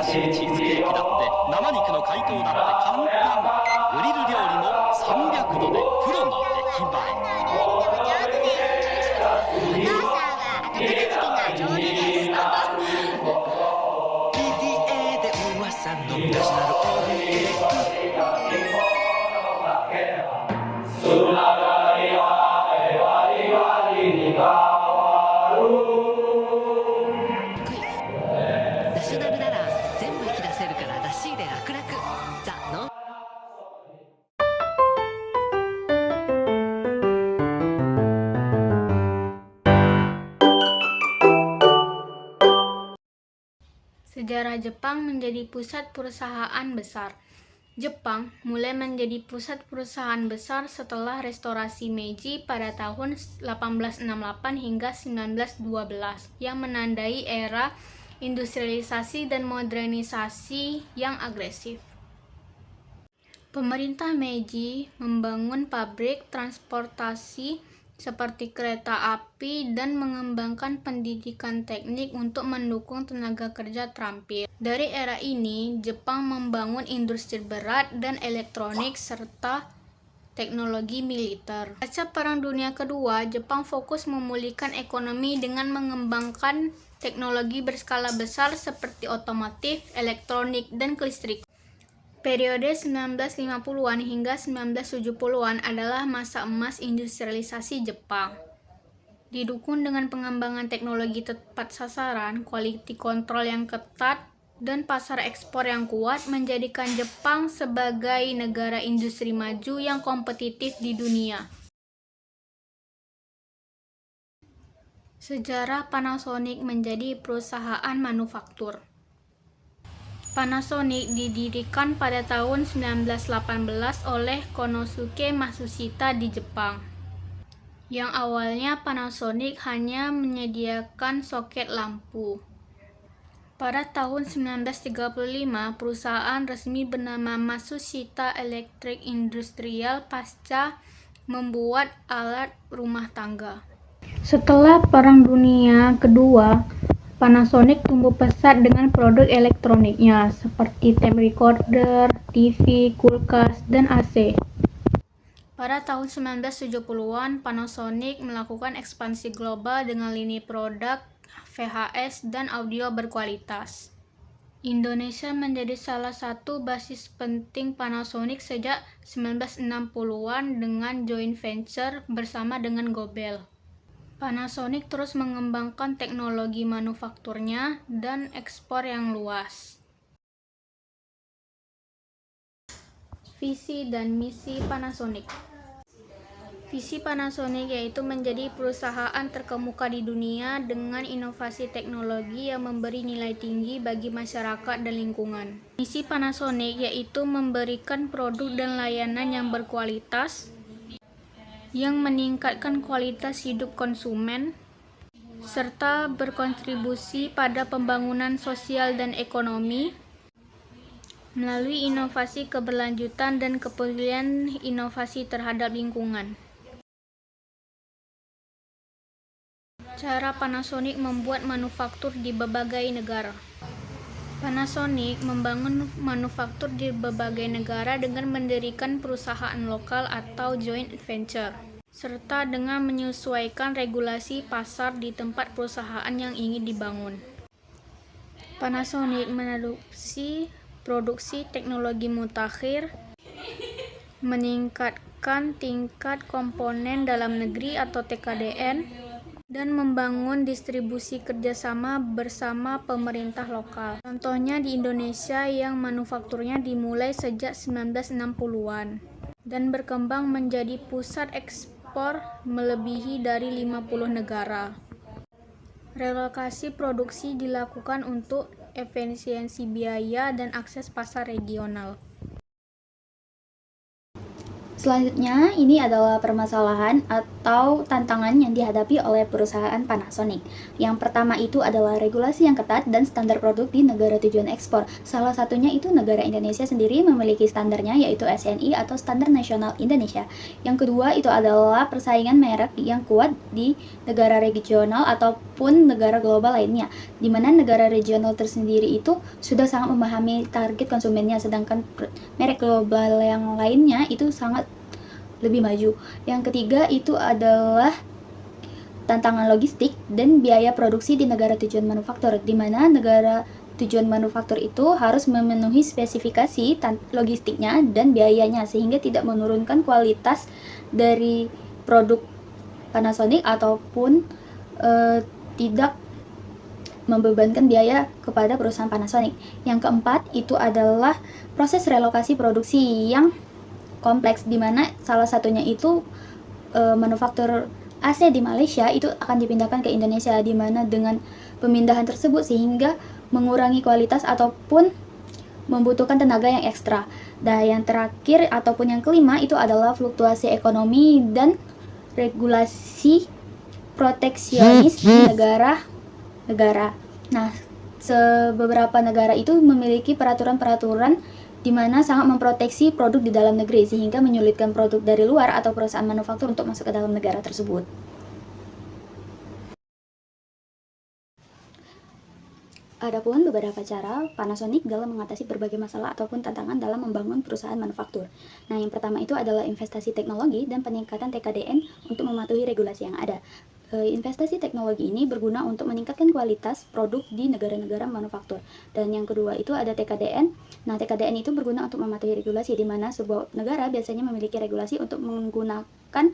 チーズケーキだって生肉の解凍だって簡単。グリル料理も300度でプロの出来栄え。PTA で噂のナショナルオーブンケナショナルなら全部引き出せるから出し入れ楽々。ザ・ノンSejarah Jepang menjadi pusat perusahaan besar. Jepang mulai menjadi pusat perusahaan besar setelah restorasi Meiji pada tahun 1868 hingga 1912 yang menandai era industrialisasi dan modernisasi yang agresif. Pemerintah Meiji membangun pabrik transportasi seperti kereta api dan mengembangkan pendidikan teknik untuk mendukung tenaga kerja terampil. Dari era ini, Jepang membangun industri berat dan elektronik serta teknologi militer. Pasca Perang Dunia Kedua, Jepang fokus memulihkan ekonomi dengan mengembangkan teknologi berskala besar seperti otomotif, elektronik, dan kelistrikan. Periode 1950-an hingga 1970-an adalah masa emas industrialisasi Jepang. Didukung dengan pengembangan teknologi tepat sasaran, quality control yang ketat, dan pasar ekspor yang kuat menjadikan Jepang sebagai negara industri maju yang kompetitif di dunia. Sejarah Panasonic menjadi perusahaan manufaktur. Panasonic didirikan pada tahun 1918 oleh Konosuke Matsushita di Jepang. Yang awalnya Panasonic hanya menyediakan soket lampu. Pada tahun 1935, perusahaan resmi bernama Matsushita Electric Industrial pasca membuat alat rumah tangga. Setelah Perang Dunia Kedua, Panasonic tumbuh pesat dengan produk elektroniknya seperti tape recorder, TV, kulkas, dan AC. Pada tahun 1970-an, Panasonic melakukan ekspansi global dengan lini produk VHS dan audio berkualitas. Indonesia menjadi salah satu basis penting Panasonic sejak 1960-an dengan joint venture bersama dengan Gobel. Panasonic terus mengembangkan teknologi manufakturnya dan ekspor yang luas. Visi dan misi Panasonic. Visi Panasonic yaitu menjadi perusahaan terkemuka di dunia dengan inovasi teknologi yang memberi nilai tinggi bagi masyarakat dan lingkungan. Misi Panasonic yaitu memberikan produk dan layanan yang berkualitas, yang meningkatkan kualitas hidup konsumen, serta berkontribusi pada pembangunan sosial dan ekonomi melalui inovasi keberlanjutan dan kepedulian inovasi terhadap lingkungan. Cara Panasonic membuat manufaktur di berbagai negara. Panasonic membangun manufaktur di berbagai negara dengan mendirikan perusahaan lokal atau joint venture, serta dengan menyesuaikan regulasi pasar di tempat perusahaan yang ingin dibangun. Panasonic mengadopsi produksi teknologi mutakhir, meningkatkan tingkat komponen dalam negeri atau TKDN, dan membangun distribusi kerjasama bersama pemerintah lokal. Contohnya di Indonesia yang manufakturnya dimulai sejak 1960-an dan berkembang menjadi pusat ekspor melebihi dari 50 negara. Relokasi produksi dilakukan untuk efisiensi biaya dan akses pasar regional. Selanjutnya, ini adalah permasalahan atau tantangan yang dihadapi oleh perusahaan Panasonic. Yang pertama itu adalah regulasi yang ketat dan standar produk di negara tujuan ekspor. Salah satunya itu negara Indonesia sendiri memiliki standarnya, yaitu SNI atau Standar Nasional Indonesia. Yang kedua itu adalah persaingan merek yang kuat di negara regional ataupun negara global lainnya, di mana negara regional tersendiri itu sudah sangat memahami target konsumennya, sedangkan merek global yang lainnya itu sangat lebih maju. Yang ketiga itu adalah tantangan logistik dan biaya produksi di negara tujuan manufaktur, di mana negara tujuan manufaktur itu harus memenuhi spesifikasi logistiknya dan biayanya, sehingga tidak menurunkan kualitas dari produk Panasonic ataupun tidak membebankan biaya kepada perusahaan Panasonic. Yang keempat itu adalah proses relokasi produksi yang kompleks, di mana salah satunya itu manufaktur AC di Malaysia itu akan dipindahkan ke Indonesia, di mana dengan pemindahan tersebut sehingga mengurangi kualitas ataupun membutuhkan tenaga yang ekstra. Dan yang terakhir ataupun yang kelima itu adalah fluktuasi ekonomi dan regulasi proteksionis di negara-negara. Nah, beberapa negara itu memiliki peraturan-peraturan di mana sangat memproteksi produk di dalam negeri, sehingga menyulitkan produk dari luar atau perusahaan manufaktur untuk masuk ke dalam negara tersebut. Adapun beberapa cara Panasonic dalam mengatasi berbagai masalah ataupun tantangan dalam membangun perusahaan manufaktur. Nah, yang pertama itu adalah investasi teknologi dan peningkatan TKDN untuk mematuhi regulasi yang ada. Investasi teknologi ini berguna untuk meningkatkan kualitas produk di negara-negara manufaktur. Dan yang kedua itu ada TKDN. Nah, TKDN itu berguna untuk mematuhi regulasi, di mana sebuah negara biasanya memiliki regulasi untuk menggunakan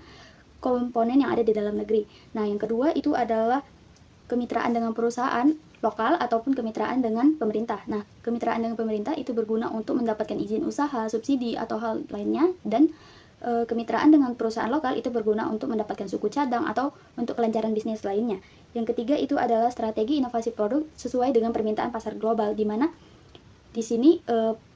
komponen yang ada di dalam negeri. Nah, yang kedua itu adalah kemitraan dengan perusahaan lokal ataupun kemitraan dengan pemerintah. Nah, kemitraan dengan pemerintah itu berguna untuk mendapatkan izin usaha, subsidi, atau hal lainnya, dan kemitraan dengan perusahaan lokal itu berguna untuk mendapatkan suku cadang atau untuk kelancaran bisnis lainnya. Yang ketiga itu adalah strategi inovasi produk sesuai dengan permintaan pasar global, di mana di sini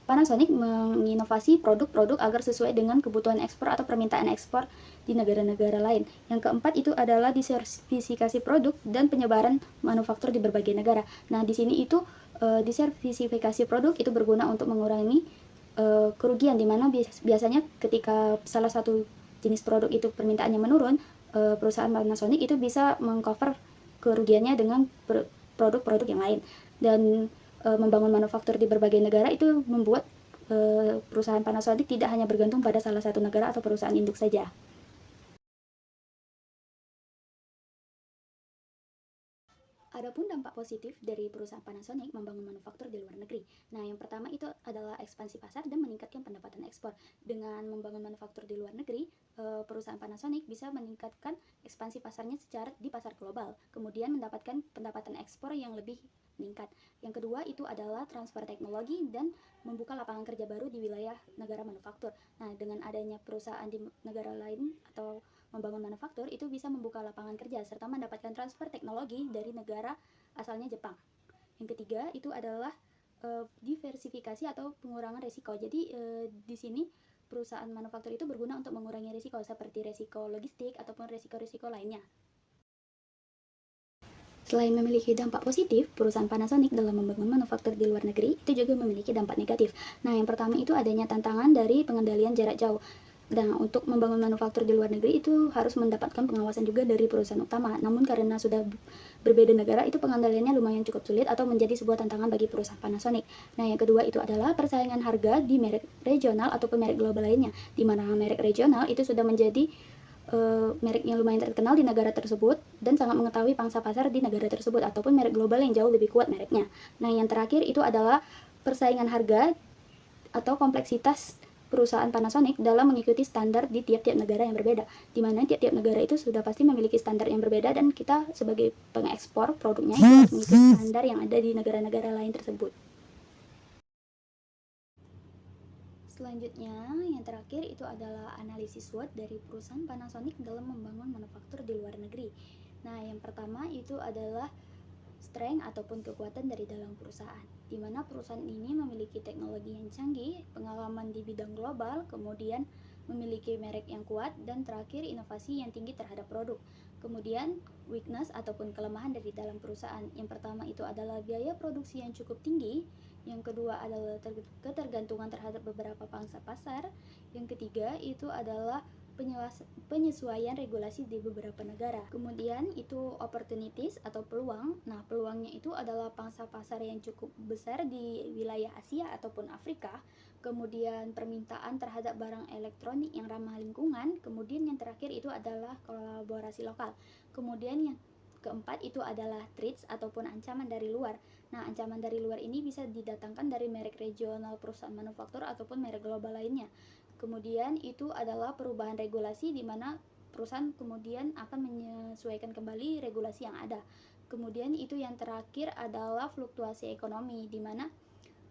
Panasonic menginovasi produk-produk agar sesuai dengan kebutuhan ekspor atau permintaan ekspor di negara-negara lain. Yang keempat itu adalah diversifikasi produk dan penyebaran manufaktur di berbagai negara. Nah, di sini itu diversifikasi produk itu berguna untuk mengurangi kerugian, di mana biasanya ketika salah satu jenis produk itu permintaannya menurun, perusahaan Panasonic itu bisa mengcover kerugiannya dengan produk-produk yang lain. Dan membangun manufaktur di berbagai negara itu membuat perusahaan Panasonic tidak hanya bergantung pada salah satu negara atau perusahaan induk saja. Adapun dampak positif dari perusahaan Panasonic membangun manufaktur di luar negeri. Nah, yang pertama itu adalah ekspansi pasar dan meningkatkan pendapatan ekspor. Dengan membangun manufaktur di luar negeri, perusahaan Panasonic bisa meningkatkan ekspansi pasarnya secara di pasar global, kemudian mendapatkan pendapatan ekspor yang lebih meningkat. Yang kedua itu adalah transfer teknologi dan membuka lapangan kerja baru di wilayah negara manufaktur. Nah, dengan adanya perusahaan di negara lain atau membangun manufaktur itu bisa membuka lapangan kerja serta mendapatkan transfer teknologi dari negara asalnya Jepang. Yang ketiga itu adalah diversifikasi atau pengurangan risiko. Jadi di sini perusahaan manufaktur itu berguna untuk mengurangi risiko seperti risiko logistik ataupun risiko-risiko lainnya. Selain memiliki dampak positif, perusahaan Panasonic dalam membangun manufaktur di luar negeri itu juga memiliki dampak negatif. Nah, yang pertama itu adanya tantangan dari pengendalian jarak jauh. Dan untuk membangun manufaktur di luar negeri itu harus mendapatkan pengawasan juga dari perusahaan utama. Namun karena sudah berbeda negara, itu pengendaliannya lumayan cukup sulit atau menjadi sebuah tantangan bagi perusahaan Panasonic. Nah, yang kedua itu adalah persaingan harga di merek regional ataupun merek global lainnya, di mana merek regional itu sudah menjadi merek yang lumayan terkenal di negara tersebut dan sangat mengetahui pangsa pasar di negara tersebut, ataupun merek global yang jauh lebih kuat mereknya. Nah, yang terakhir itu adalah persaingan harga atau kompleksitas perusahaan Panasonic dalam mengikuti standar di tiap-tiap negara yang berbeda, di mana tiap-tiap negara itu sudah pasti memiliki standar yang berbeda dan kita sebagai pengekspor produknya itu harus mengikuti standar yang ada di negara-negara lain tersebut. Selanjutnya, yang terakhir itu adalah analisis SWOT dari perusahaan Panasonic dalam membangun manufaktur di luar negeri. Nah, yang pertama itu adalah strength ataupun kekuatan dari dalam perusahaan, di mana perusahaan ini memiliki teknologi yang canggih, pengalaman di bidang global, kemudian memiliki merek yang kuat, dan terakhir inovasi yang tinggi terhadap produk. Kemudian weakness ataupun kelemahan dari dalam perusahaan. Yang pertama itu adalah biaya produksi yang cukup tinggi, yang kedua adalah ketergantungan terhadap beberapa pangsa pasar, yang ketiga itu adalah penyesuaian regulasi di beberapa negara. Kemudian itu opportunities atau peluang. Nah, peluangnya itu adalah pangsa pasar yang cukup besar di wilayah Asia ataupun Afrika. Kemudian permintaan terhadap barang elektronik yang ramah lingkungan. Kemudian yang terakhir itu adalah kolaborasi lokal. Kemudian yang keempat itu adalah threats ataupun ancaman dari luar. Nah, ancaman dari luar ini bisa didatangkan dari merek regional perusahaan manufaktur ataupun merek global lainnya. Kemudian itu adalah perubahan regulasi di mana perusahaan kemudian akan menyesuaikan kembali regulasi yang ada. Kemudian itu yang terakhir adalah fluktuasi ekonomi, di mana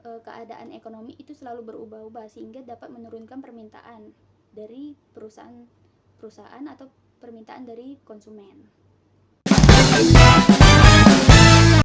keadaan ekonomi itu selalu berubah-ubah sehingga dapat menurunkan permintaan dari perusahaan atau permintaan dari konsumen.